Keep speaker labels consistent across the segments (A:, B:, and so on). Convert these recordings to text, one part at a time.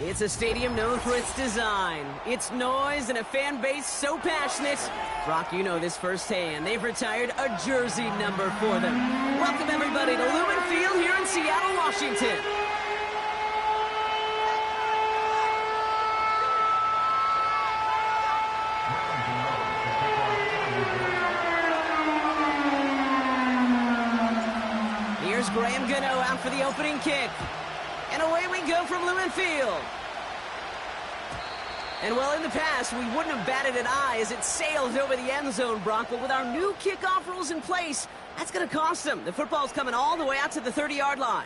A: It's a stadium known for its design, its noise, and a fan base so passionate. Brock, you know this firsthand. They've retired a jersey number for them. Welcome, everybody, to Lumen Field here in Seattle, Washington. Here's Graham Gano out for the opening kick. And away we go from Lumen Field. And well, in the past, we wouldn't have batted an eye as it sailed over the end zone, Brock. But with our new kickoff rules in place, that's going to cost them. The football's coming all the way out to the 30-yard line.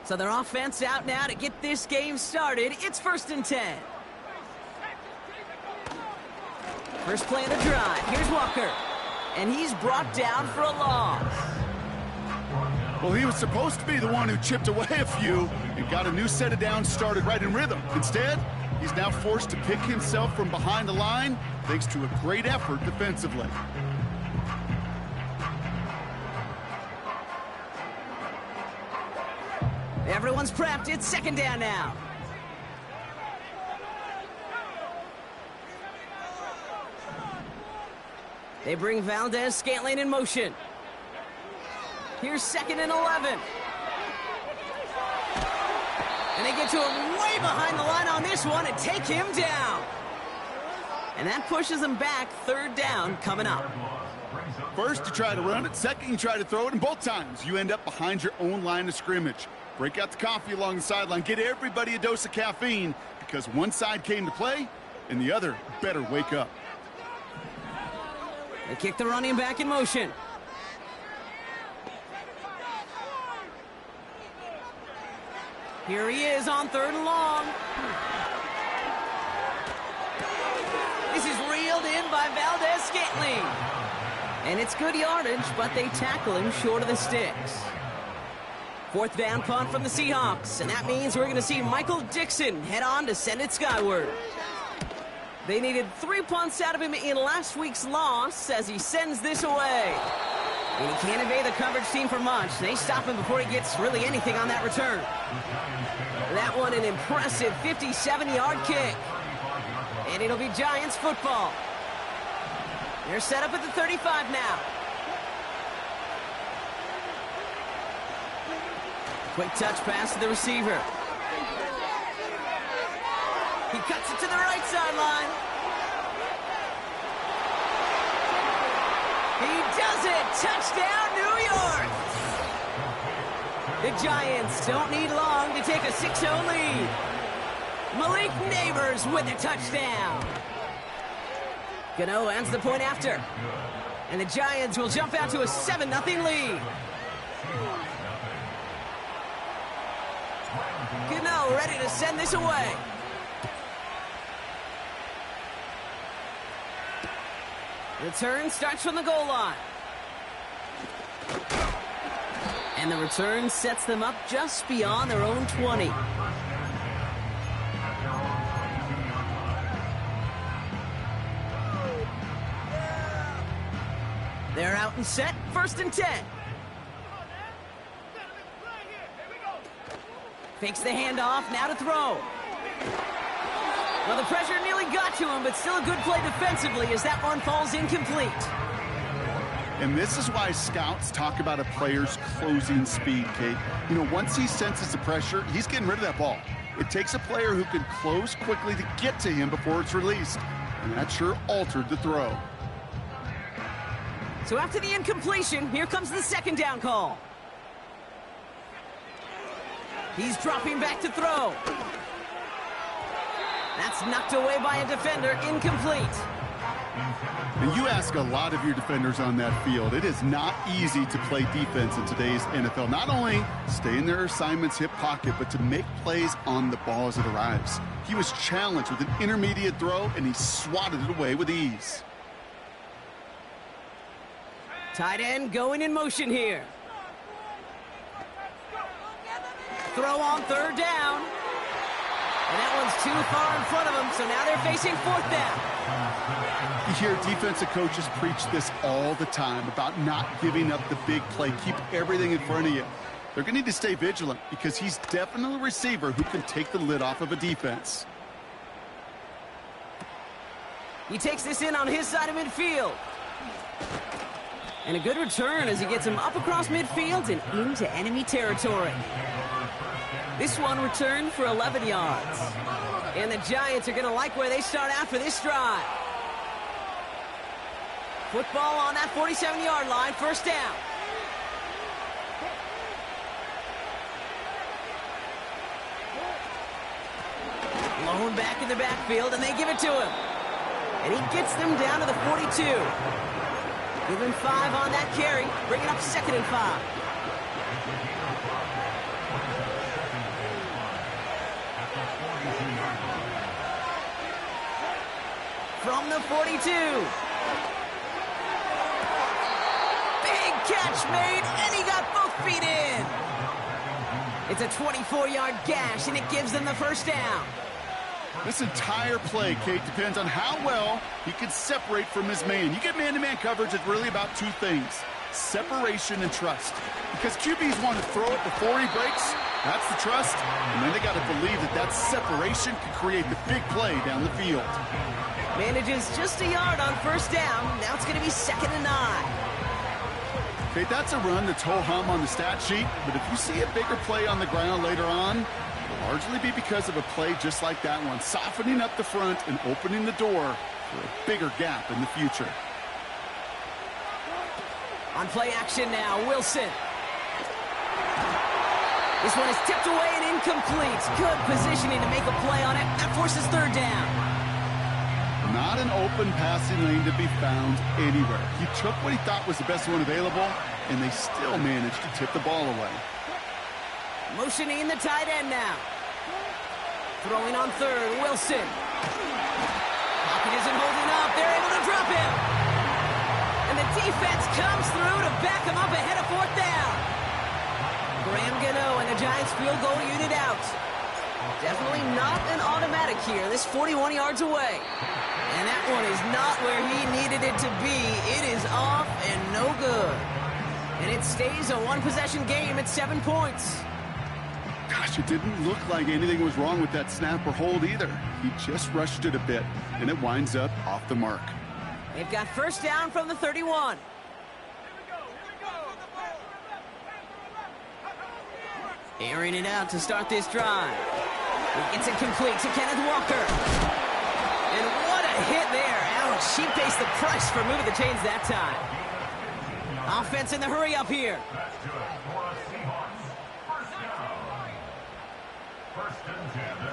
A: So their offense out now to get this game started. It's 1st and 10. First play of the drive. Here's Walker. And he's brought down for a loss.
B: Well, he was supposed to be the one who chipped away a few and got a new set of downs started right in rhythm. Instead, he's now forced to pick himself from behind the line thanks to a great effort defensively.
A: Everyone's prepped. It's 2nd down now. They bring Valdez-Scantling in motion. Here's 2nd and 11. And they get to him way behind the line on this one and take him down. And that pushes them back. 3rd down coming up.
B: First, you try to run it. Second, you try to throw it. And both times, you end up behind your own line of scrimmage. Break out the coffee along the sideline. Get everybody a dose of caffeine because one side came to play and the other better wake up.
A: They kick the running back in motion. Here he is on 3rd and long. This is reeled in by Valdez-Scantling. And it's good yardage, but they tackle him short of the sticks. 4th down punt from the Seahawks, and that means we're going to see Michael Dixon head on to send it skyward. They needed 3 punts out of him in last week's loss as he sends this away. And he can't evade the coverage team for much. They stop him before he gets really anything on that return. That one an impressive 57-yard kick. And it'll be Giants football. They're set up at the 35 now. Quick touch pass to the receiver. He cuts it to the right sideline. He does it! Touchdown, New York! The Giants don't need long to take a 6-0 lead. Malik Neighbors with a touchdown. Gano ends the point after. And the Giants will jump out to a 7-0 lead. Gano ready to send this away. Return starts from the goal line. And the return sets them up just beyond their own 20. They're out and set, 1st and 10. Fakes the handoff, now to throw. Well, the pressure nearly got to him, but still a good play defensively as that one falls incomplete.
B: And this is why scouts talk about a player's closing speed, Kate. You know, once he senses the pressure, he's getting rid of that ball. It takes a player who can close quickly to get to him before it's released. And that sure altered the throw.
A: So after the incompletion, here comes the 2nd down call. He's dropping back to throw. That's knocked away by a defender, incomplete.
B: And you ask a lot of your defenders on that field. It is not easy to play defense in today's NFL. Not only stay in their assignment's hip pocket, but to make plays on the ball as it arrives. He was challenged with an intermediate throw, and he swatted it away with ease.
A: Tight end going in motion here. Throw on 3rd down. And that one's too far in front of them, so now they're facing fourth down.
B: You hear defensive coaches preach this all the time about not giving up the big play. Keep everything in front of you. They're going to need to stay vigilant because he's definitely a receiver who can take the lid off of a defense.
A: He takes this in on his side of midfield. And a good return as he gets him up across midfield and into enemy territory. This one returned for 11 yards. And the Giants are going to like where they start after this drive. Football on that 47-yard line, first down. Blown back in the backfield, and they give it to him. And he gets them down to the 42. Give him 5 on that carry, bringing up 2nd and 5. From the 42. Big catch made, and he got both feet in. It's a 24-yard gash, and it gives them the first down.
B: This entire play, Kate, depends on how well he can separate from his man. You get man-to-man coverage, it's really about 2 things, separation and trust. Because QBs want to throw it before he breaks, that's the trust, and then they got to believe that that separation can create the big play down the field.
A: Manages just a yard on first down. Now it's going to be 2nd and 9.
B: Okay, that's a run that's ho-hum on the stat sheet, but if you see a bigger play on the ground later on, it'll largely be because of a play just like that one, softening up the front and opening the door for a bigger gap in the future.
A: On play action now, Wilson. This one is tipped away and incomplete. Good positioning to make a play on it. That forces 3rd down.
B: Not an open passing lane to be found anywhere. He took what he thought was the best one available, and they still managed to tip the ball away.
A: Motioning the tight end now. Throwing on 3rd, Wilson. Pocket isn't holding up. They're able to drop him. And the defense comes through to back him up ahead of 4th down. Graham Gano and the Giants field goal unit out. Definitely not an automatic here. This 41 yards away. And that one is not where he needed it to be. It is off and no good. And it stays a 1-possession game at 7 points.
B: Gosh, it didn't look like anything was wrong with that snap or hold either. He just rushed it a bit, and it winds up off the mark.
A: They've got first down from the 31. Airing it out to start this drive. He gets it complete to Kenneth Walker. And what a hit there. Ouch, she pays the price for moving the chains that time. Offense in the hurry up here.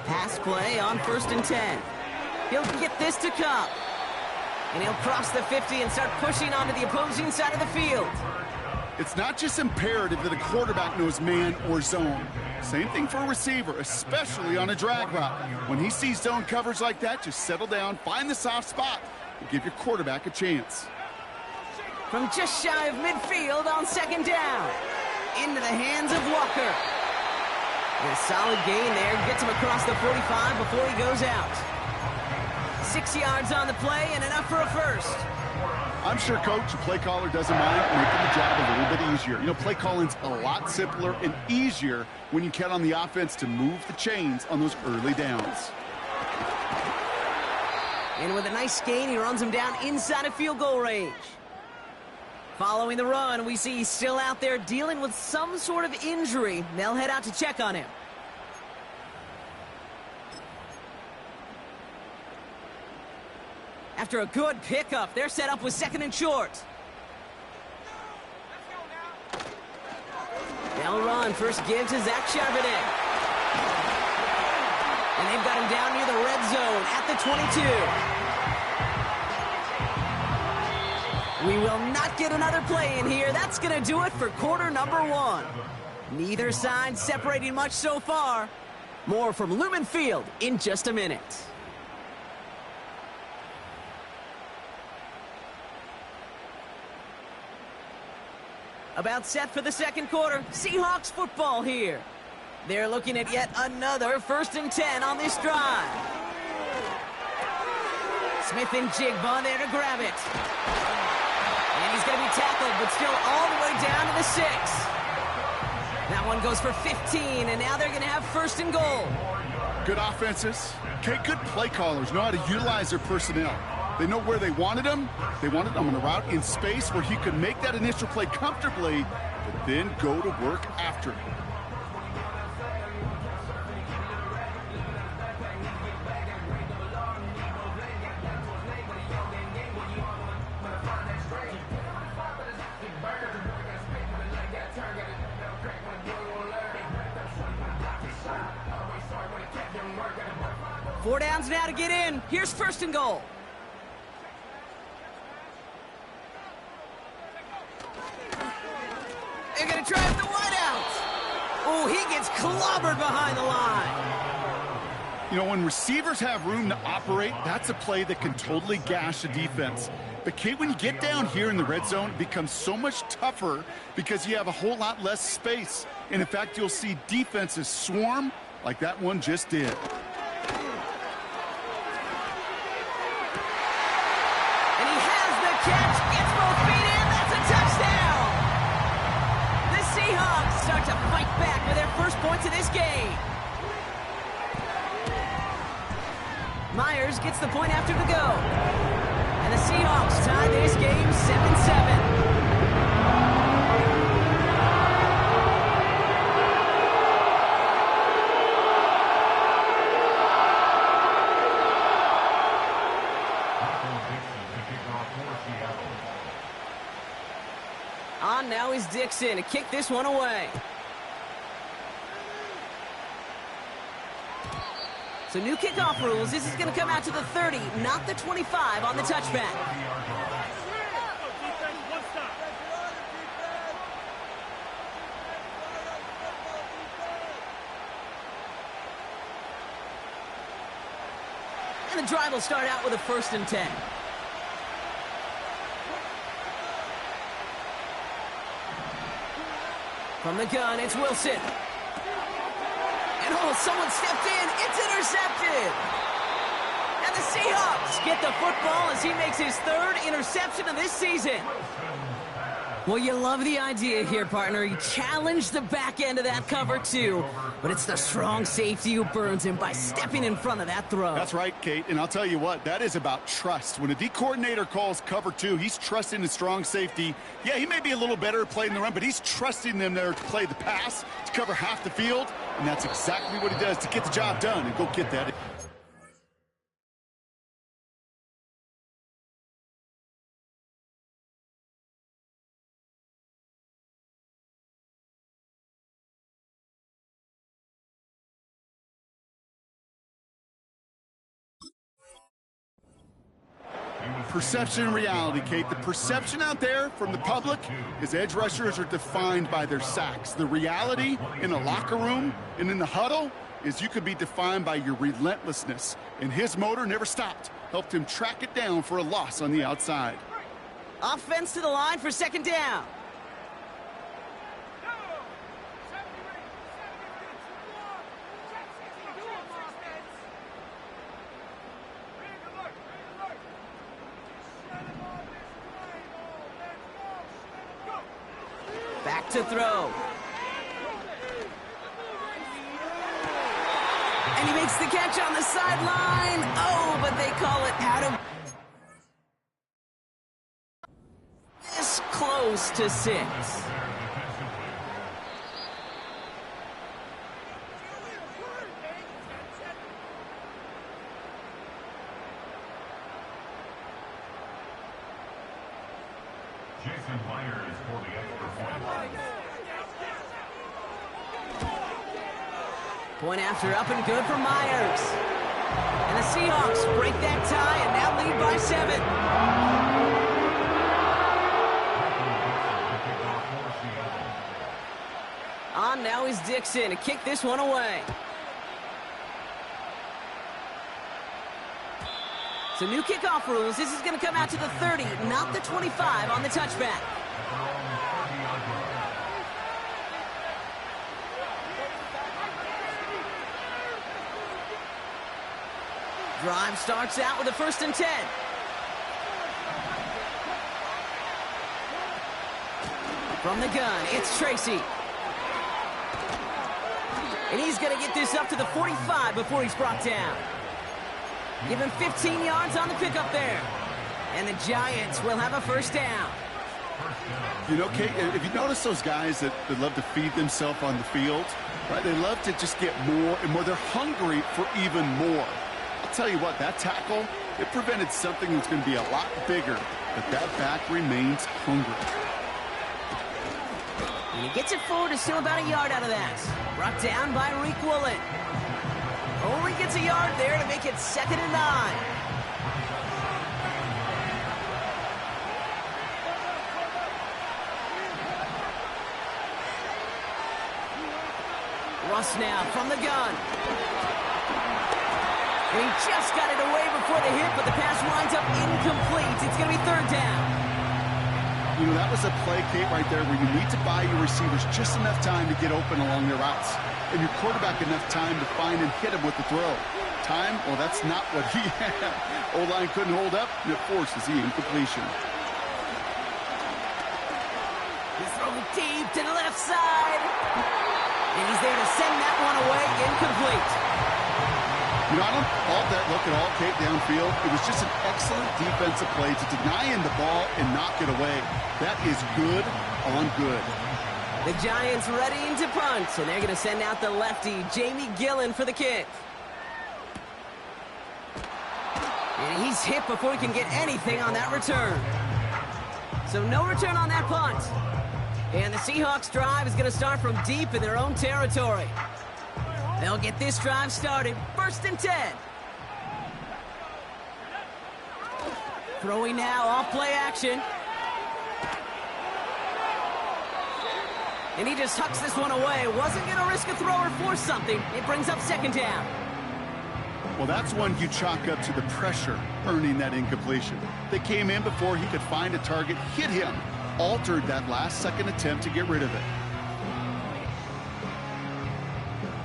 A: Pass play on 1st and 10. He'll get this to Cup. And he'll cross the 50 and start pushing onto the opposing side of the field.
B: It's not just imperative that a quarterback knows man or zone. Same thing for a receiver, especially on a drag route. When he sees zone coverage like that, just settle down, find the soft spot, and give your quarterback a chance.
A: From just shy of midfield on 2nd down. Into the hands of Walker. And a solid gain there. Gets him across the 45 before he goes out. 6 yards on the play and enough for a first.
B: I'm sure coach, the play caller, doesn't mind making the job a little bit easier. You know, play calling's a lot simpler and easier when you count on the offense to move the chains on those early downs.
A: And with a nice gain, he runs him down inside of field goal range. Following the run, we see he's still out there dealing with some sort of injury. They'll head out to check on him. After a good pickup, they're set up with 2nd and short. They'll run. First give to Zach Charbonnet. And they've got him down near the red zone at the 22. We will not get another play in here. That's going to do it for quarter number 1. Neither side separating much so far. More from Lumen Field in just a minute. About set for the 2nd quarter. Seahawks football here. They're looking at yet another 1st and 10 on this drive. Smith and Jigba there to grab it. And he's going to be tackled, but still all the way down to the 6. That one goes for 15, and now they're going to have 1st and goal.
B: Good offenses. Okay, good play callers know how to utilize their personnel. They know where they wanted him. They wanted him on a route in space where he could make that initial play comfortably, but then go to work after it.
A: Four downs now to get in. Here's 1st and goal. They're going to try the wideout. Oh, he gets clobbered behind the line.
B: You know, when receivers have room to operate, that's a play that can totally gash a defense. But, Kate, when you get down here in the red zone, it becomes so much tougher because you have a whole lot less space. And, in fact, you'll see defenses swarm like that one just did.
A: Catch, gets both feet in, that's a touchdown! The Seahawks start to fight back with their first points of this game. Myers gets the point after the go. And the Seahawks tie this game 7-7. On now is Dixon to kick this one away. So new kickoff rules. This is going to come out to the 30, not the 25 on the touchback. And the drive will start out with a 1st and 10. From the gun, it's Wilson. And oh, someone stepped in. It's intercepted. And the Seahawks get the football as he makes his 3rd interception of this season. Well, you love the idea here, partner. He challenged the back end of that cover, too. But it's the strong safety who burns him by stepping in front of that throw.
B: That's right, Kate. And I'll tell you what, that is about trust. When a D coordinator calls cover 2, he's trusting the strong safety. Yeah, he may be a little better at playing the run, but he's trusting them there to play the pass, to cover half the field. And that's exactly what he does to get the job done and go get that. Perception and reality, Kate. The perception out there from the public is edge rushers are defined by their sacks. The reality in the locker room and in the huddle is you could be defined by your relentlessness. And his motor never stopped. Helped him track it down for a loss on the outside.
A: Offense to the line for 2nd down. Back to throw. And he makes the catch on the sideline. Oh, but they call it out of this close to 6.
C: Myers for the extra point.
A: Point after up and good for Myers. And the Seahawks break that tie and now lead by 7. On now is Dixon to kick this one away. So new kickoff rules. This is going to come out to the 30, not the 25 on the touchback. Drive starts out with a 1st and 10. From the gun, it's Tracy. And he's going to get this up to the 45 before he's brought down. Give him 15 yards on the pickup there. And the Giants will have a 1st down.
B: You know, Kate, if you notice those guys that love to feed themselves on the field, right? They love to just get more and more. They're hungry for even more. I'll tell you what, that tackle, it prevented something that's going to be a lot bigger, but that back remains hungry.
A: And he gets it forward to still about a yard out of that. Brought down by Reek Woolen. Only gets a yard there to make it 2nd and 9. Russ now from the gun. And he just got it away before the hit, but the pass winds up incomplete. It's going to be 3rd down.
B: You know, that was a play, Kate, right there where you need to buy your receivers just enough time to get open along their routes. And your quarterback enough time to find and hit him with the throw. Time? Well, that's not what he had. O-line couldn't hold up, and it forces the incompletion.
A: He's thrown deep to the left side. And he's there to send that one away, incomplete.
B: You know, I don't fault that look at all, Kate, downfield. It was just an excellent defensive play to deny him the ball and knock it away. That is good on good.
A: The Giants readying to punt, and they're going to send out the lefty, Jamie Gillen, for the kick. And he's hit before he can get anything on that return. So no return on that punt. And the Seahawks drive is going to start from deep in their own territory. They'll get this drive started, 1st and 10. Throwing now, off play action. And he just hucks this one away. Wasn't going to risk a throw or force something. It brings up 2nd down.
B: Well, that's one you chalk up to the pressure earning that incompletion. They came in before he could find a target, hit him, altered that last-second attempt to get rid of it.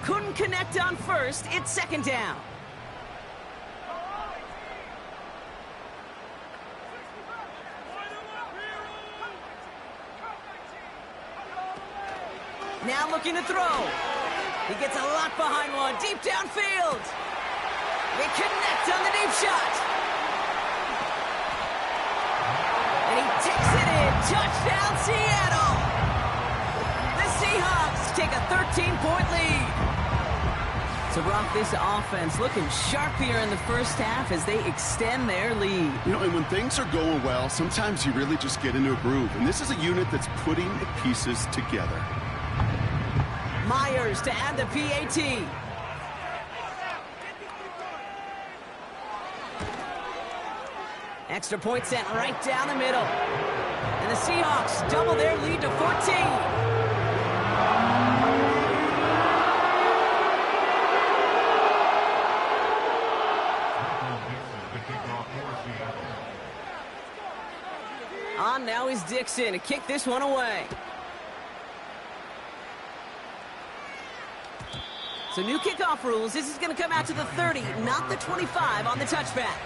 A: Couldn't connect on 1st. It's 2nd down. Now looking to throw. He gets a lot behind one. Deep downfield. They connect on the deep shot. And he takes it in. Touchdown, Seattle. The Seahawks take a 13-point lead. So, Brock, this offense looking sharp here in the 1st half as they extend their lead.
B: You know, and when things are going well, sometimes you really just get into a groove. And this is a unit that's putting the pieces together.
A: Myers to add the PAT. Extra point sent right down the middle. And the Seahawks double their lead to 14. On now is Dixon to kick this one away. So new kickoff rules. This is going to come out to the 30, not the 25 on the touchback.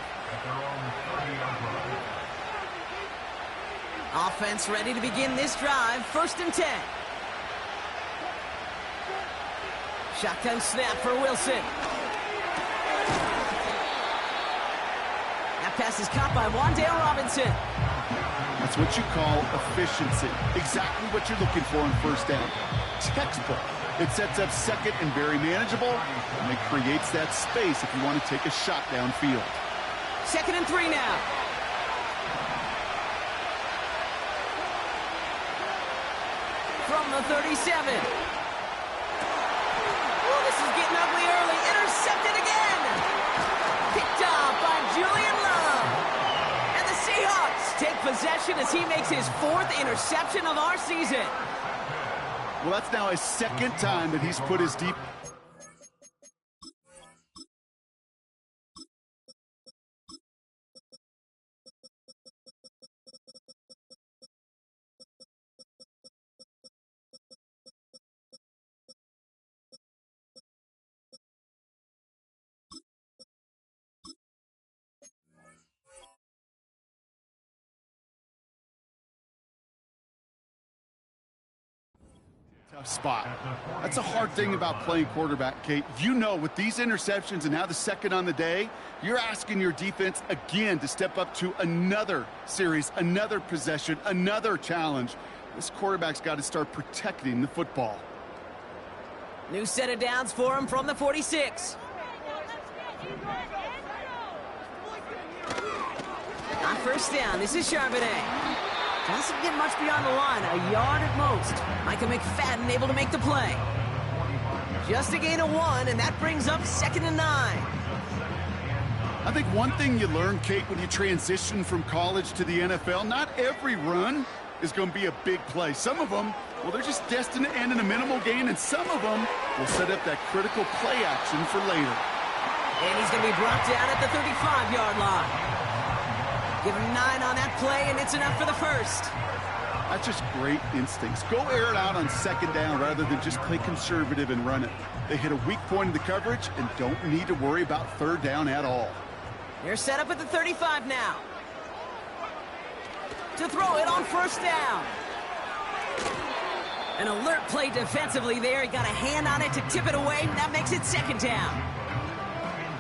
A: Offense ready to begin this drive. 1st and 10. Shotgun snap for Wilson. That pass is caught by Wan'Dale Robinson.
B: That's what you call efficiency. Exactly what you're looking for in 1st down. Textbook. It sets up 2nd and very manageable, and it creates that space if you want to take a shot downfield.
A: 2nd and 3 now. From the 37. Oh, this is getting ugly early. Intercepted again. Picked off by Julian Love. And the Seahawks take possession as he makes his 4th interception of our season.
B: Well, that's now his 2nd time that he's put his deep Tough spot. That's a hard thing about playing quarterback, Kate. You know, with these interceptions and now the second on the day, you're asking your defense again to step up to another series, another possession, another challenge. This quarterback's got to start protecting the football.
A: New set of downs for him from the 46. On first down, this is Charbonnet. Doesn't get much beyond the line, a yard at most. Micah McFadden able to make the play. Just a gain of 1, and that brings up 2nd and 9.
B: I think one thing you learn, Kate, when you transition from college to the NFL, not every run is going to be a big play. Some of them, well, they're just destined to end in a minimal gain, and some of them will set up that critical play action for later.
A: And he's going to be brought down at the 35-yard line. Give him 9 on that play, and it's enough for the first.
B: That's just great instincts. Go air it out on 2nd down rather than just play conservative and run it. They hit a weak point in the coverage and don't need to worry about 3rd down at all.
A: They're set up at the 35 now. To throw it on 1st down. An alert play defensively there. He got a hand on it to tip it away. That makes it 2nd down.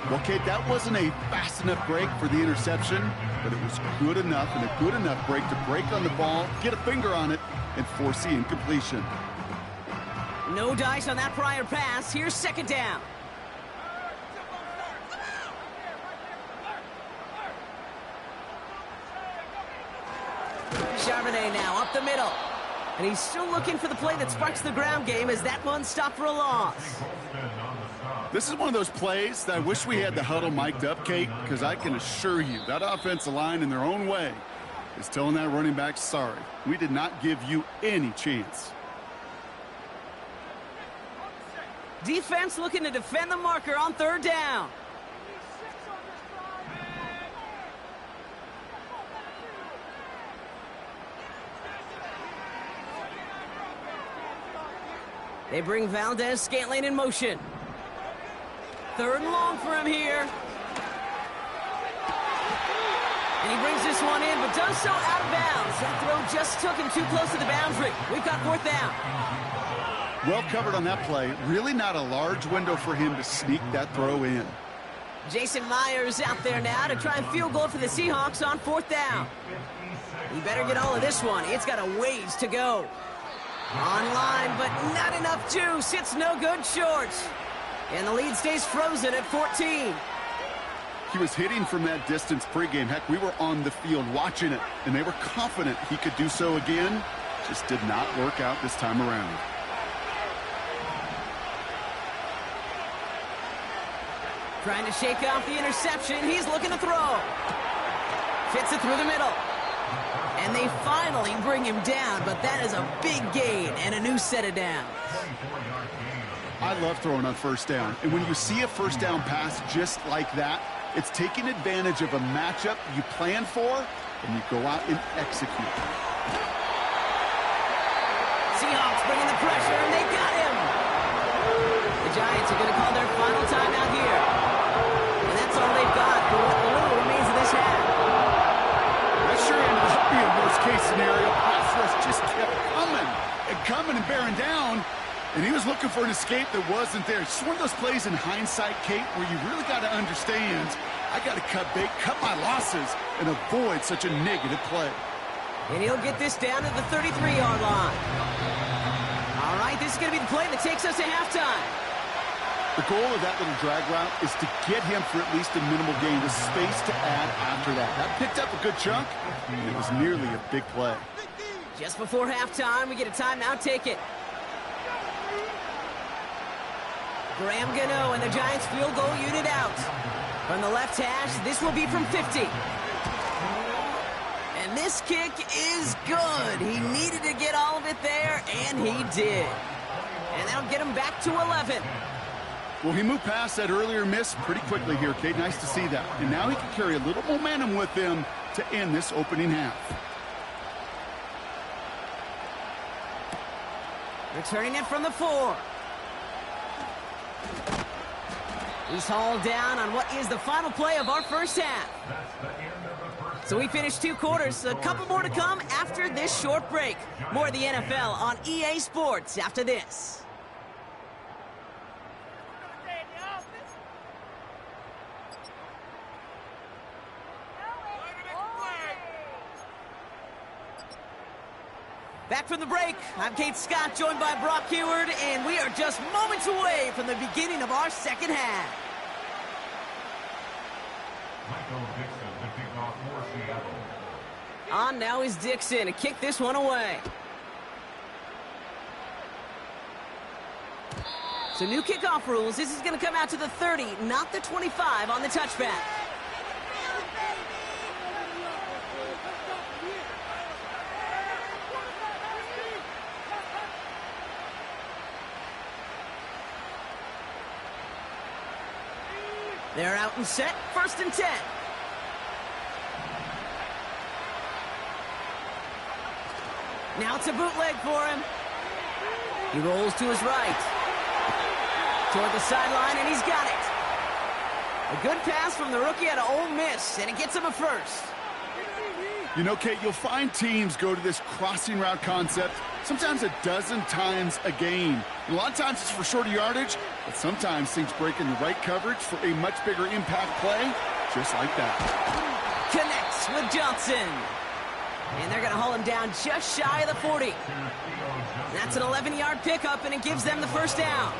B: Well, Kate, that wasn't a fast enough break for the interception, but it was good enough and a good enough break to break on the ball, get a finger on it, and force the incompletion.
A: No dice on that prior pass. Here's 2nd down. Charbonnet now up the middle. And he's still looking for the play that sparks the ground game as that one stopped for a loss.
B: This is one of those plays that I wish we had the huddle mic'd up, Kate, because I can assure you that offensive line in their own way is telling that running back, sorry, we did not give you any chance.
A: Defense looking to defend the marker on 3rd down. They bring Valdez-Scantling in motion. 3rd and long for him here. And he brings this one in, but does so out of bounds. That throw just took him too close to the boundary. We've got 4th down.
B: Well covered on that play. Really not a large window for him to sneak that throw in.
A: Jason Myers out there now to try and field goal for the Seahawks on 4th down. He better get all of this one. It's got a ways to go. Online, but not enough juice. It's no good short. And the lead stays frozen at 14.
B: He was hitting from that distance pregame. Heck, we were on the field watching it, and they were confident he could do so again. Just did not work out this time around.
A: Trying to shake off the interception. He's looking to throw. Fits it through the middle. And they finally bring him down, but that is a big gain and a new set of downs.
B: I love throwing on 1st down. And when you see a 1st down pass just like that, it's taking advantage of a matchup you plan for, and you go out and execute.
A: Seahawks bringing the pressure, and they got him. The Giants are going to call their final timeout here. And that's all they've got for what little remains of this half.
B: That sure ended up being a worst-case scenario. Pass rush just kept coming and bearing down. And he was looking for an escape that wasn't there. It's just one of those plays in hindsight, Kate, where you really got to understand, I got to cut bait, cut my losses, and avoid such a negative play.
A: And he'll get this down to the 33-yard line. All right, this is going to be the play that takes us to halftime.
B: The goal of that little drag route is to get him for at least a minimal gain, the space to add after that. That picked up a good chunk, and it was nearly a big play.
A: Just before halftime, we get a timeout. Take it. Graham Gano and the Giants field goal unit out. From the left hash, this will be from 50. And this kick is good. He needed to get all of it there, and he did. And that'll get him back to 11.
B: Well, he moved past that earlier miss pretty quickly here, Kate. Nice to see that. And now he can carry a little momentum with him to end this opening half.
A: Returning it from the 4. He's hauled down on what is the final play of our first half.
C: That's the end of the first
A: So we finished 2 quarters. A couple more to come after this short break. More of the NFL on EA Sports after this. Back from the break, I'm Kate Scott, joined by Brock Heward, and we are just moments away from the beginning of our second half.
C: Michael Dixon to kick off for Seattle.
A: On now is Dixon to kick this one away. So new kickoff rules. This is going to come out to the 30, not the 25 on the touchback. They're out and set, 1st and 10. Now it's a bootleg for him. He rolls to his right. Toward the sideline, and he's got it. A good pass from the rookie out of Ole Miss, and it gets him a first.
B: You know, Kate, you'll find teams go to this crossing route concept sometimes a dozen times a game. And a lot of times it's for shorter yardage, but sometimes things break in the right coverage for a much bigger impact play, just like that.
A: Connects with Johnson. And they're going to haul him down just shy of the 40. That's an 11-yard pickup, and it gives them the first down.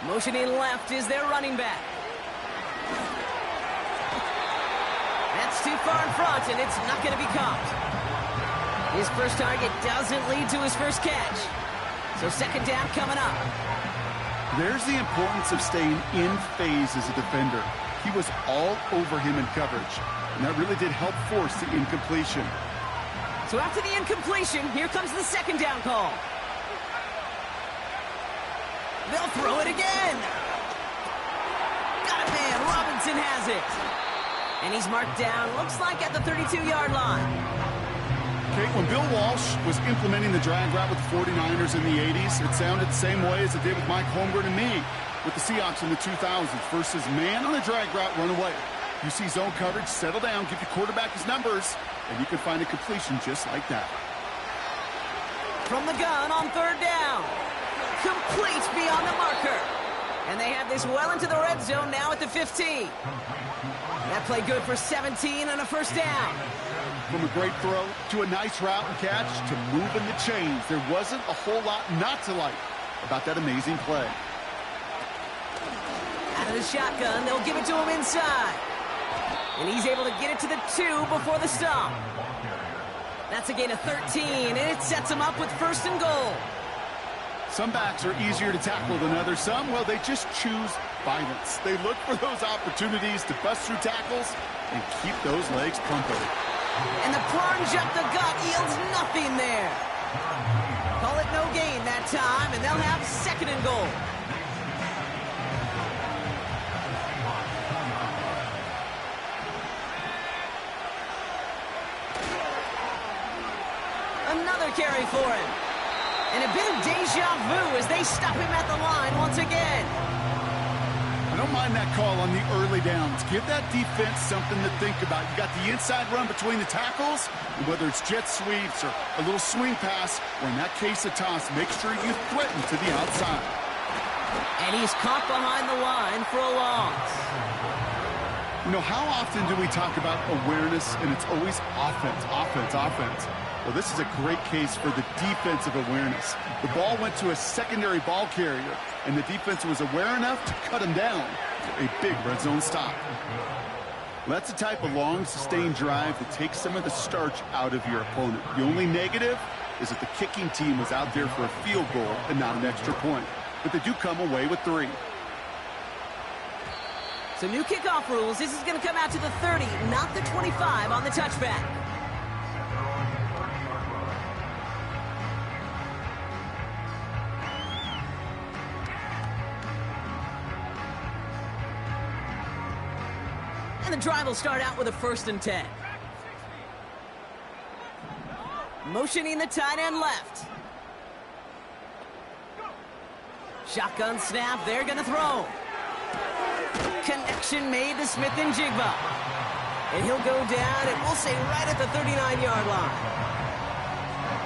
A: Motioning left is their running back. That's too far in front, and it's not going to be caught. His first target doesn't lead to his first catch. So second down coming up.
B: There's the importance of staying in phase as a defender. He was all over him in coverage, and that really did help force the incompletion.
A: So after the incompletion, here comes the second down call. They'll throw it again. Got it, man. Robinson has it. And he's marked down, looks like at the 32-yard line.
B: Kate, when Bill Walsh was implementing the drag route with the 49ers in the 80s, it sounded the same way as it did with Mike Holmgren and me with the Seahawks in the 2000s versus man on the drag route, run away. You see zone coverage, settle down, give your quarterback his numbers, and you can find a completion just like that.
A: From the gun on 3rd down. Complete beyond the marker. And they have this well into the red zone now at the 15. That play good for 17 and a first down.
B: From a great throw to a nice route and catch to moving the chains, there wasn't a whole lot not to like about that amazing play.
A: Out of the shotgun, they'll give it to him inside. And he's able to get it to the 2 before the stop. That's a gain of 13, and it sets him up with 1st and goal.
B: Some backs are easier to tackle than others. Some, well, they just choose violence. They look for those opportunities to bust through tackles and keep those legs pumping.
A: And the plunge up the gut yields nothing there. Call it no gain that time, and they'll have 2nd and goal. Another carry for him. And a bit of deja vu as they stop him at the line once again.
B: I don't mind that call on the early downs. Give that defense something to think about. You got the inside run between the tackles, and whether it's jet sweeps or a little swing pass, or in that case a toss, make sure you threaten to the outside.
A: And he's caught behind the line for a loss.
B: You know, how often do we talk about awareness, and it's always offense, offense, offense? Well, this is a great case for the defensive awareness. The ball went to a secondary ball carrier, and the defense was aware enough to cut him down for a big red zone stop. Well, that's the type of long, sustained drive that takes some of the starch out of your opponent. The only negative is that the kicking team was out there for a field goal and not an extra point. But they do come away with 3.
A: So new kickoff rules. This is going to come out to the 30, not the 25 on the touchback. And the drive will start out with a 1st and 10. Motioning the tight end left. Shotgun snap, they're going to throw. connection made to Smith and Jigba. And he'll go down, and we'll say right at the 39-yard line.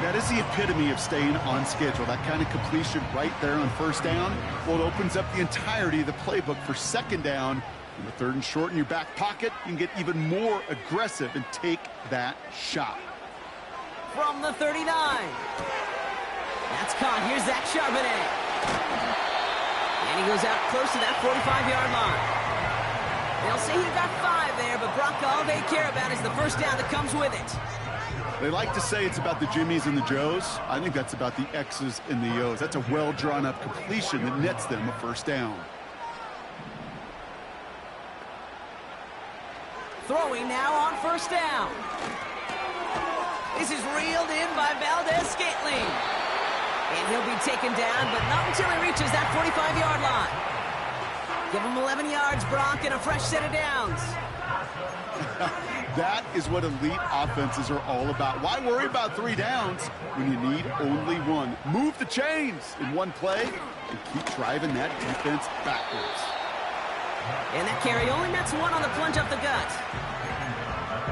B: That is the epitome of staying on schedule. That kind of completion right there on first down. Well, it opens up the entirety of the playbook for second down. In the third and short in your back pocket, you can get even more aggressive and take that shot.
A: From the 39. That's caught. Here's Zach Charbonnet. And he goes out close to that 45-yard line. They'll say he got 5 there, but Brock, all they care about is the first down that comes with it.
B: They like to say it's about the Jimmies and the Joes. I think that's about the X's and the O's. That's a well-drawn-up completion that nets them a first down.
A: Throwing now on first down. This is reeled in by Valdez-Scantling. And he'll be taken down, but not until he reaches that 45-yard line. Give him 11 yards, Brock, and a fresh set of downs.
B: That is what elite offenses are all about. Why worry about 3 downs when you need only 1? Move the chains in one play and keep driving that defense backwards.
A: And that carry only nets 1 on the plunge up the gut.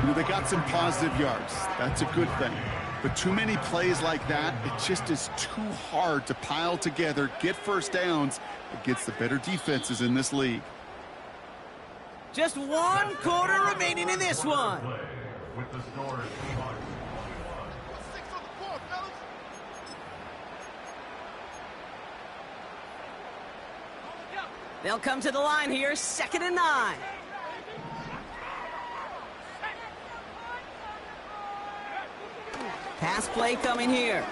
B: You know, they got some positive yards. That's a good thing. But too many plays like that, it just is too hard to pile together, get first downs against the better defenses in this league.
A: Just 1 quarter remaining in this one.
C: With the score is
A: They'll come to the line here, 2nd and 9. Pass play coming here.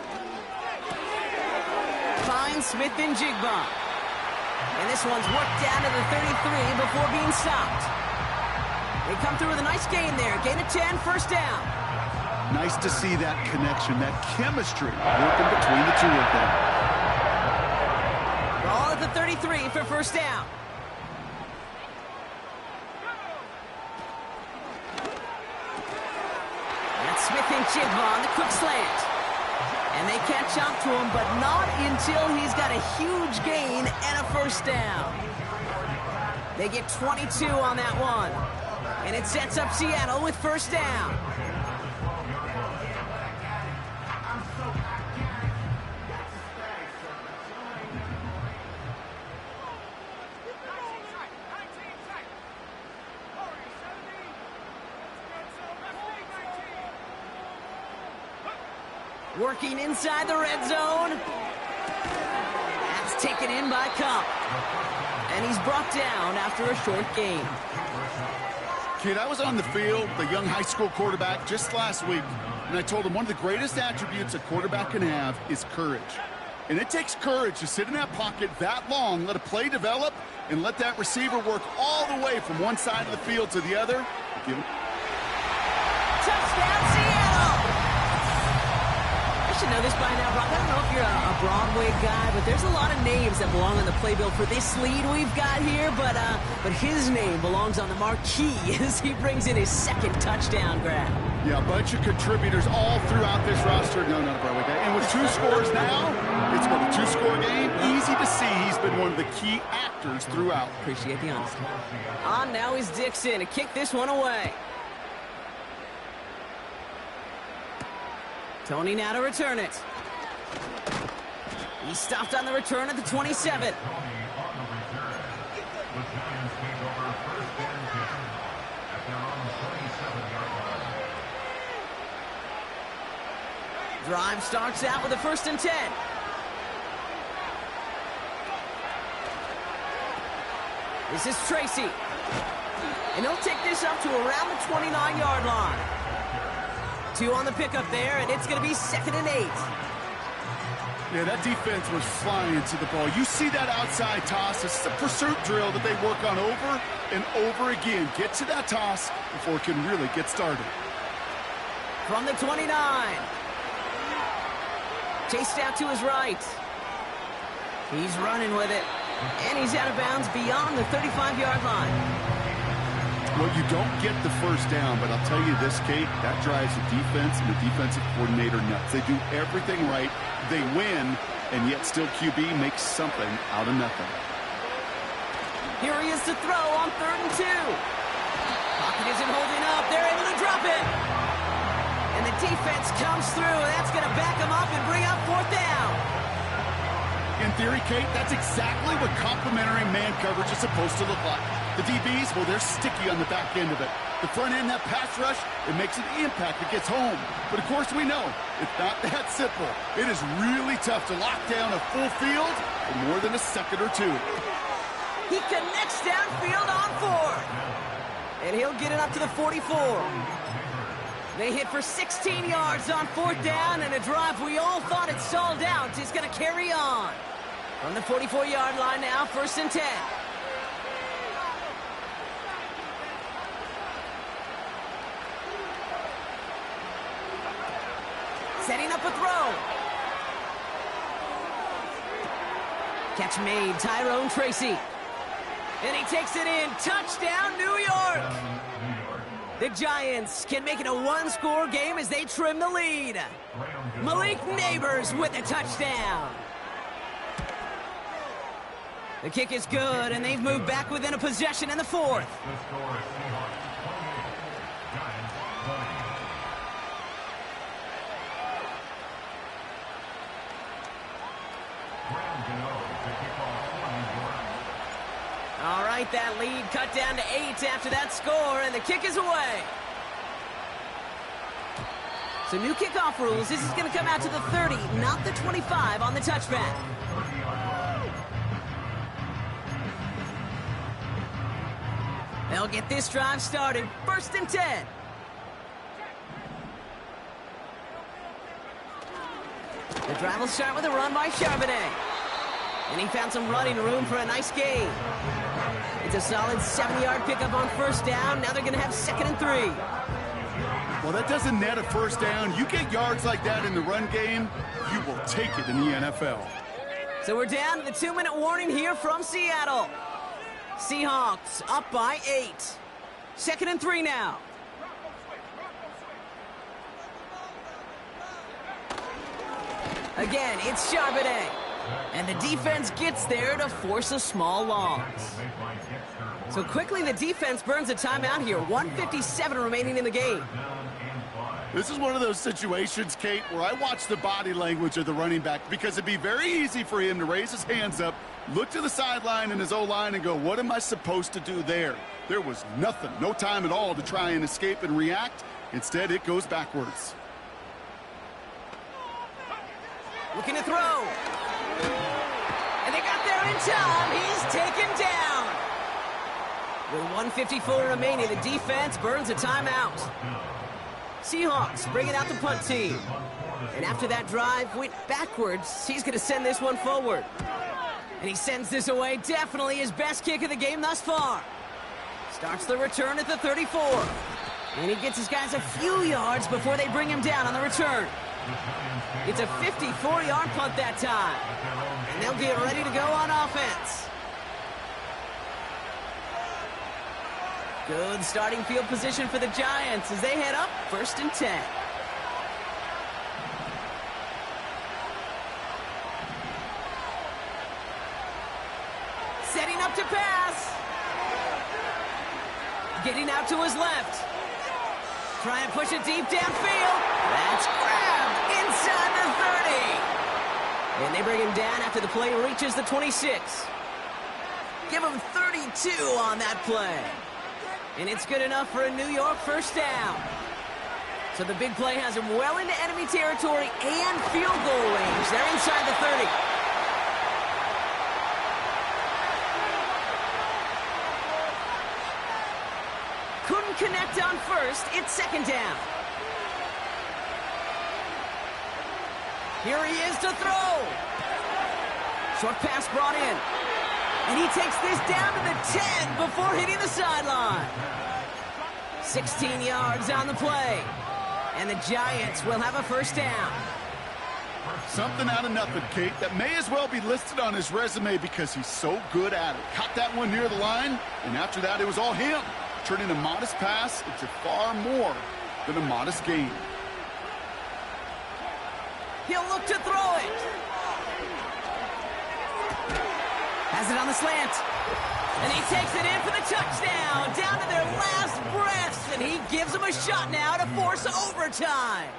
A: Finds Smith and Jigba. And this one's worked down to the 33 before being stopped. They come through with a nice gain there. Gain of 10, first down.
B: Nice to see that connection, that chemistry working between the two of them.
A: Ball at the 33 for first down. That's Smith and Jigba on the quick slant. And they catch up to him, but not until he's got a huge gain and a first down. They get 22 on that one. And it sets up Seattle with first down. Working inside the red zone. That's taken in by Cup. And he's brought down after a short gain.
B: Kid, I was on the field, the young high school quarterback, just last week, and I told him one of the greatest attributes a quarterback can have is courage. And it takes courage to sit in that pocket that long, let a play develop, and let that receiver work all the way from one side of the field to the other.
A: Touchdown, Seattle! I should know this by now, Brock. I don't know if you're a Broadway guy, but there's a lot of names that belong on the playbill for this lead we've got here, but his name belongs on the marquee as he brings in his 2nd touchdown grab.
B: Yeah, a bunch of contributors all throughout this roster. No, not a Broadway guy. And with 2 scores now, it's what, a 2-score game? Easy to see he's been one of the key actors throughout.
A: Appreciate the honesty. On now is Dixon to kick this one away. Tony now to return it. He stopped on the return at the 27. Drive starts out with a 1st and 10. This is Tracy. And he'll take this up to around the 29-yard line. 2 on the pickup there, and it's going to be 2nd and 8.
B: Yeah, that defense was flying to the ball. You see that outside toss. This is a pursuit drill that they work on over and over again. Get to that toss before it can really get started.
A: From the 29. Chased out to his right. He's running with it. And he's out of bounds beyond the 35-yard line.
B: Well, you don't get the first down, but I'll tell you this, Kate, that drives the defense and the defensive coordinator nuts. They do everything right. They win, and yet still QB makes something out of nothing.
A: Here he is to throw on 3rd and 2. Pocket isn't holding up. They're able to drop it. And the defense comes through. That's going to back them up and bring up 4th down.
B: In theory, Kate, that's exactly what complementary man coverage is supposed to look like. The DBs, well, they're sticky on the back end of it. The front end, that pass rush, it makes an impact. It gets home. But, of course, we know it's not that simple. It is really tough to lock down a full field for more than a second or two.
A: He connects downfield on 4th. And he'll get it up to the 44. They hit for 16 yards on 4th down, and a drive we all thought had stalled out is going to carry on. From the 44-yard line now, 1st and 10. Setting up a throw. Catch made, Tyrone Tracy. And he takes it in. Touchdown, New York. The Giants can make it a one-score game as they trim the lead. Malik Neighbors with a touchdown. The kick is good, and they've moved back within a possession in the 4th. All right, that lead cut down to 8 after that score, and the kick is away. So new kickoff rules. This is going to come out to the 30, not the 25 on the touchback. They'll get this drive started. 1st and 10. The drive will start with a run by Charbonnet. And he found some running room for a nice gain. It's a solid 7-yard pickup on 1st down. Now they're going to have 2nd and 3.
B: Well, that doesn't net a 1st down. You get yards like that in the run game, you will take it in the NFL.
A: So we're down to the 2-minute warning here from Seattle. Seahawks up by 8. 2nd and 3 now. Again, it's Charbonnet. And the defense gets there to force a small loss. So quickly the defense burns a timeout here. 1:57 remaining in the game.
B: This is one of those situations, Kate, where I watch the body language of the running back because it'd be very easy for him to raise his hands up, look to the sideline and his O-line and go, what am I supposed to do there? There was nothing, no time at all to try and escape and react. Instead, it goes backwards.
A: Looking to throw. And they got there in time. He's taken down. With 1:54 remaining, the defense burns a timeout. Seahawks bringing out the punt team. And after that drive went backwards, he's going to send this one forward. And he sends this away. Definitely his best kick of the game thus far. Starts the return at the 34. And he gets his guys a few yards before they bring him down on the return. It's a 54-yard punt that time. And they'll get ready to go on offense. Good starting field position for the Giants as they head up 1st and 10. Setting up to pass. Getting out to his left. Trying to push it deep downfield. That's grabbed inside the 30. And they bring him down after the play reaches the 26. Give him 32 on that play. And it's good enough for a New York 1st down. So the big play has him well into enemy territory and field goal range. They're inside the 30. Couldn't connect on 1st. It's 2nd down. Here he is to throw. Short pass brought in. And he takes this down to the 10 before hitting the sideline. 16 yards on the play. And the Giants will have a 1st down.
B: Something out of nothing, Kate, that may as well be listed on his resume because he's so good at it. Caught that one near the line, and after that it was all him. Turning a modest pass into far more than a modest gain.
A: He'll look to throw it. Has it on the slant. And he takes it in for the touchdown, down to their last breaths, and he gives them a shot now to force overtime.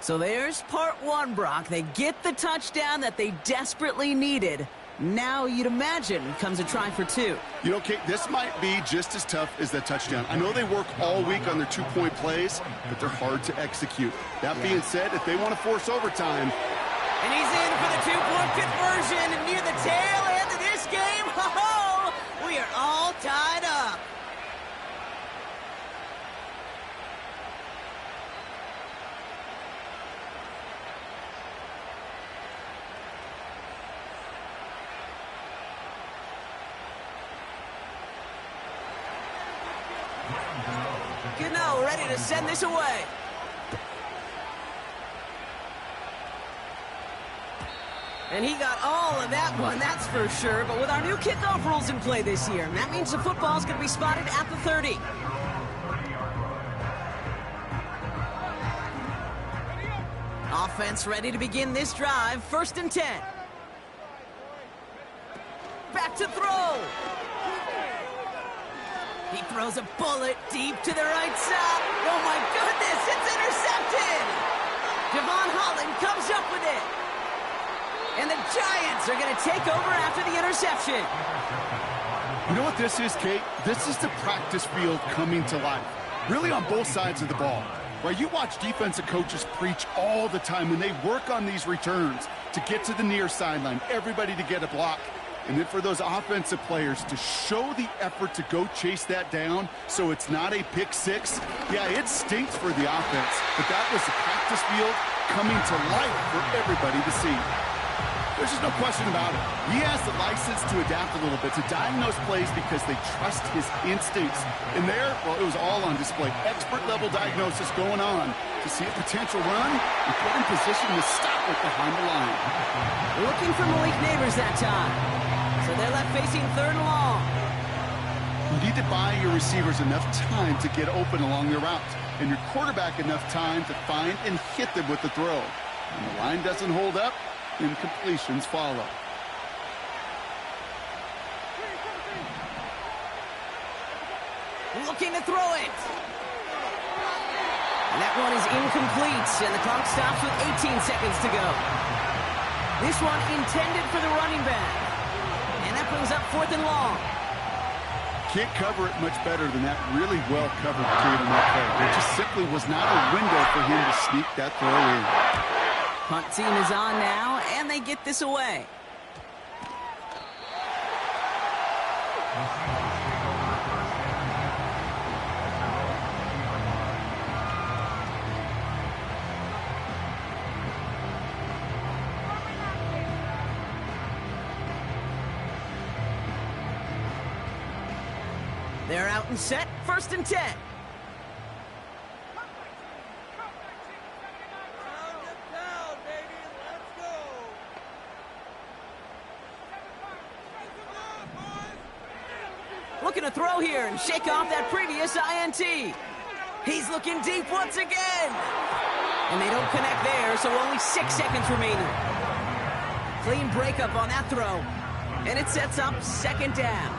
A: So there's part one, Brock. They get the touchdown that they desperately needed. Now, you'd imagine, comes a try for two.
B: You know, Kate, this might be just as tough as that touchdown. I know they work all week on their two-point plays, but they're hard to execute. That being said, if they want to force overtime...
A: And he's in for the two-point conversion, and near the tail end of this game, ho-ho, we are all tied up. Gano ready to send this away. And he got all of that one, that's for sure. But with our new kickoff rules in play this year, that means the football's going to be spotted at the 30. Offense ready to begin this drive. 1st and 10. Back to throw. He throws a bullet deep to the right side. Oh, my goodness, it's intercepted. Javon Holland comes up with it. And the Giants are going to take over after the interception.
B: You know what this is, Kate? This is the practice field coming to life. Really on both sides of the ball. Right? You watch defensive coaches preach all the time when they work on these returns to get to the near sideline, everybody to get a block. And then for those offensive players to show the effort to go chase that down so it's not a pick six, yeah, it stinks for the offense. But that was the practice field coming to life for everybody to see. There's just no question about it. He has the license to adapt a little bit, to diagnose plays because they trust his instincts. And there, well, it was all on display. Expert-level diagnosis going on to see a potential run and put in position to stop it behind the line.
A: Looking for Malik Neighbors that time. So they're left facing 3rd and long.
B: You need to buy your receivers enough time to get open along their route, and your quarterback enough time to find and hit them with the throw. When the line doesn't hold up, incompletions follow.
A: Looking to throw it. And that one is incomplete, and the clock stops with 18 seconds to go. This one intended for the running back. And that brings up 4th and long.
B: Can't cover it much better than that really well-covered kid on that play. There just simply was not a window for him to sneak that throw in.
A: Punt team is on now, and they get this away. They're out and set. 1st and 10. Looking to throw here and shake off that previous INT. He's looking deep once again. And they don't connect there, so only 6 seconds remaining. Clean breakup on that throw. And it sets up 2nd down.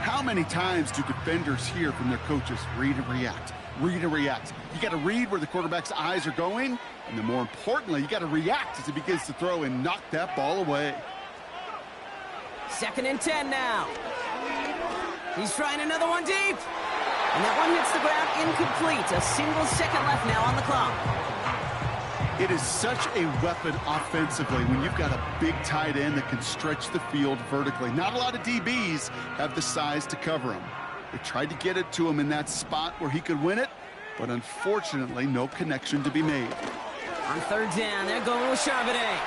B: How many times do defenders hear from their coaches, read and react, read and react? You got to read where the quarterback's eyes are going, and then more importantly, you got to react as he begins to throw and knock that ball away.
A: 2nd and 10 now. He's trying another one deep. And that one hits the ground incomplete. A single second left now on the clock.
B: It is such a weapon offensively when you've got a big tight end that can stretch the field vertically. Not a lot of DBs have the size to cover him. They tried to get it to him in that spot where he could win it, but unfortunately, no connection to be made.
A: On 3rd down, they're going with Charbonnet.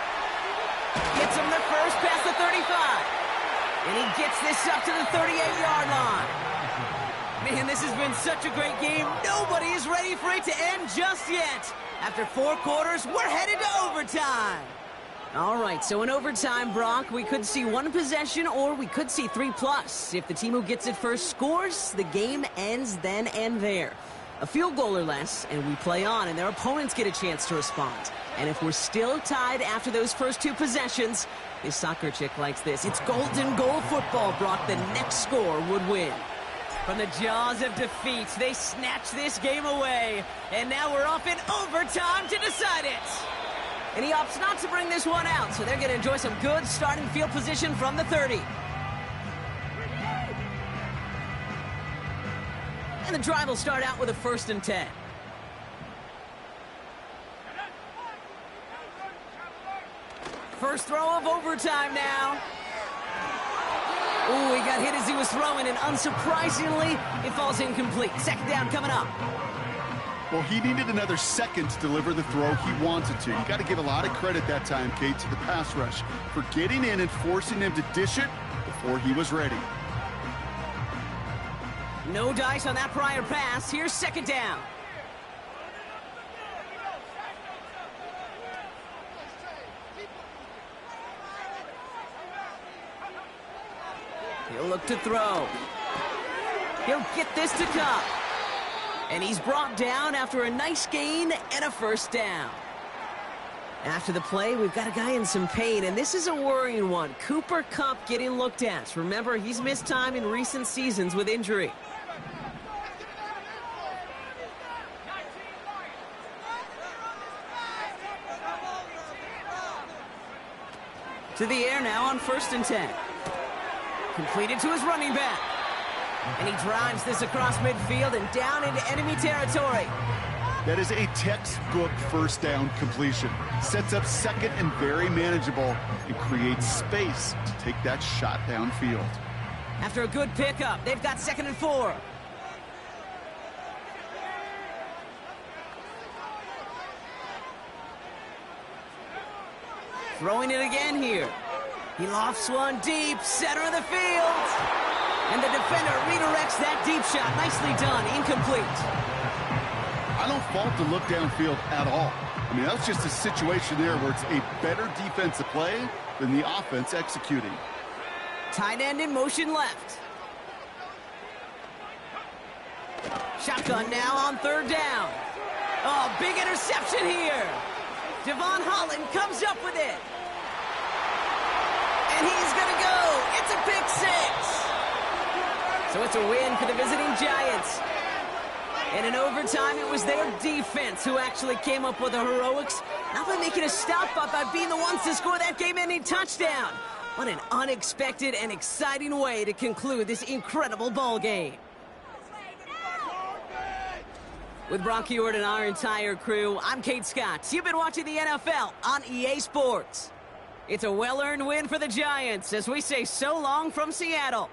A: Gets him the first past the 35. And he gets this up to the 38-yard line. Man, this has been such a great game. Nobody is ready for it to end just yet. After 4 quarters, we're headed to overtime. All right, so in overtime, Brock, we could see 1 possession or we could see 3+. If the team who gets it first scores, the game ends then and there. A field goal or less, and we play on, and their opponents get a chance to respond. And if we're still tied after those first 2 possessions, this soccer chick likes this. It's golden goal football, Brock. The next score would win. From the jaws of defeat, they snatch this game away. And now we're off in overtime to decide it. And he opts not to bring this one out, so they're going to enjoy some good starting field position from the 30. And the drive will start out with a 1st and 10. First throw of overtime now. Ooh, he got hit as he was throwing, and unsurprisingly, it falls incomplete. 2nd down coming up.
B: Well, he needed another second to deliver the throw he wanted to. You got to give a lot of credit that time, Kate, to the pass rush for getting in and forcing him to dish it before he was ready.
A: No dice on that prior pass. Here's 2nd down. He'll look to throw. He'll get this to Cup. And he's brought down after a nice gain and a 1st down. After the play, we've got a guy in some pain, and this is a worrying one. Cooper Kupp getting looked at. Remember, he's missed time in recent seasons with injury. To the air now on 1st and 10. Completed to his running back. And he drives this across midfield and down into enemy territory.
B: That is a textbook 1st down completion. Sets up 2nd and very manageable and creates space to take that shot downfield.
A: After a good pickup, they've got 2nd and 4. Throwing it again here. He lofts one deep, center of the field. And the defender redirects that deep shot. Nicely done, incomplete.
B: I don't fault the look downfield at all. I mean, that's just a situation there where it's a better defensive play than the offense executing.
A: Tight end in motion left. Shotgun now on 3rd down. Oh, big interception here. Devon Holland comes up with it. And he's going to go. It's a pick 6. So it's a win for the visiting Giants. And in overtime, it was their defense who actually came up with the heroics. Not by making a stop, but by being the ones to score that game-ending touchdown. What an unexpected and exciting way to conclude this incredible ball game. With Brock Ewart and our entire crew, I'm Kate Scott. You've been watching the NFL on EA Sports. It's a well-earned win for the Giants as we say so long from Seattle.